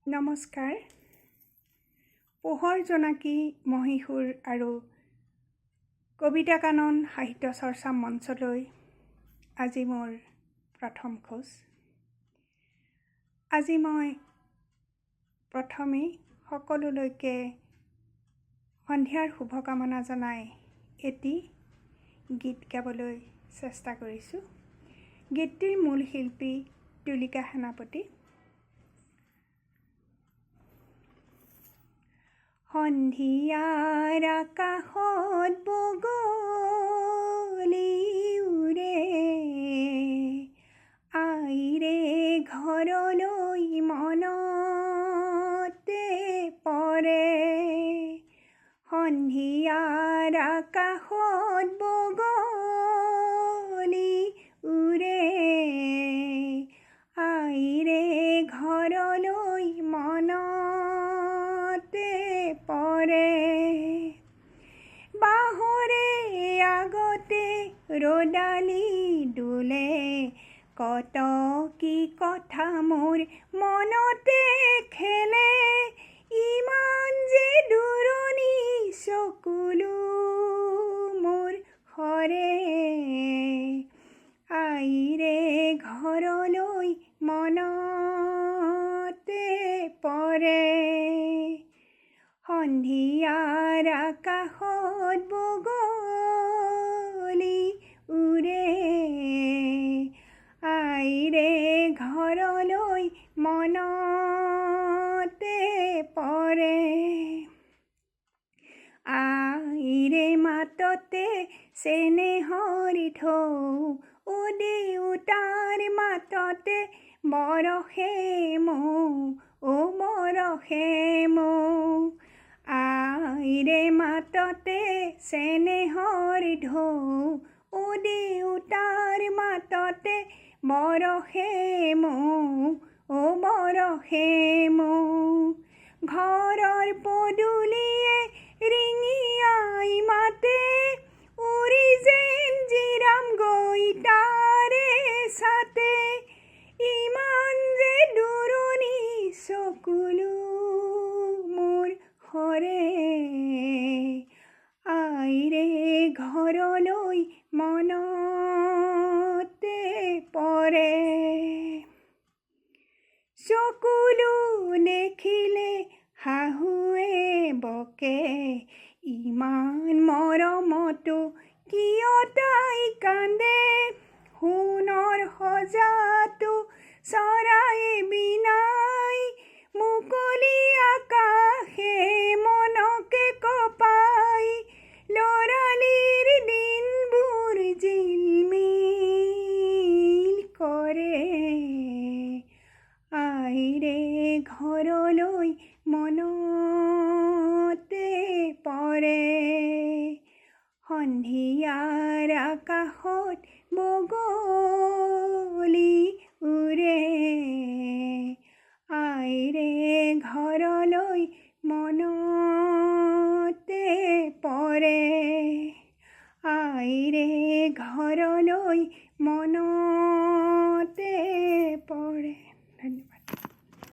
নমস্কাৰ। পোহৰ জোনাকী মহীশূৰ আৰু কবিতা কানন সাহিত্য চৰ্চা মঞ্চলৈ আজি মোৰ প্ৰথম খোজ। আজি মই প্ৰথমেই সকলোলৈকে সন্ধিয়াৰ শুভকামনা জনাই এটি গীত গাবলৈ চেষ্টা কৰিছোঁ। গীতটিৰ মূল শিল্পী তুলিকা সেনাপতি। সন্ধিয়াৰ আকাশত বগলী উৰে, আইৰে ঘৰলৈ মনতে পৰে। সন্ধিয়াৰ আকাশত বগলী উৰে, আইৰে ঘৰলৈ মনতে পৰে। বাহৰে আগতে ৰদালি দোলে, কত কি কথা মোৰ মনতে খেলে। ইমান যে দূৰণি চকুলো মোৰ সৰে, আইৰে ঘৰলৈ মনতে পৰে। সন্ধিয়াৰ আকাশত বগলী উৰে, আইৰে ঘৰলৈ মনতে পৰে। আইৰে মাততে চেনেহৰ ঢৌ, ও দেউতাৰ মাততে বৰষে মৌ, ও বৰষে মৌ। আইৰে মাততে চেনেহৰ ঢৌ, ও দেউতাৰ মাততে বৰষে মৌ, ও বৰষে মৌ। ঘৰৰ পদূলিয়ে ৰিঙিয়াই মাতে, উৰি যেন জিৰাম গৈ তাৰে ছাতে। ইমান যে দূৰণি চকুলো মোৰ সৰে, আইৰে ঘৰলৈ মনতে পৰে। চকুলো দেখিলে শাহুৱে বকে, ইমান মৰমতো কিয় তাই কান্দে। সোণৰ সজাতো চৰায়ে বিনাই, মুকলি আকাশে মনকে কপাই। লৰালিৰ দিনবোৰ জিলমিল কৰে, আইৰে ঘৰলৈ মনতে পৰে। সন্ধিয়াৰ আকাশত বগলী উৰে, আইৰে ঘৰলৈ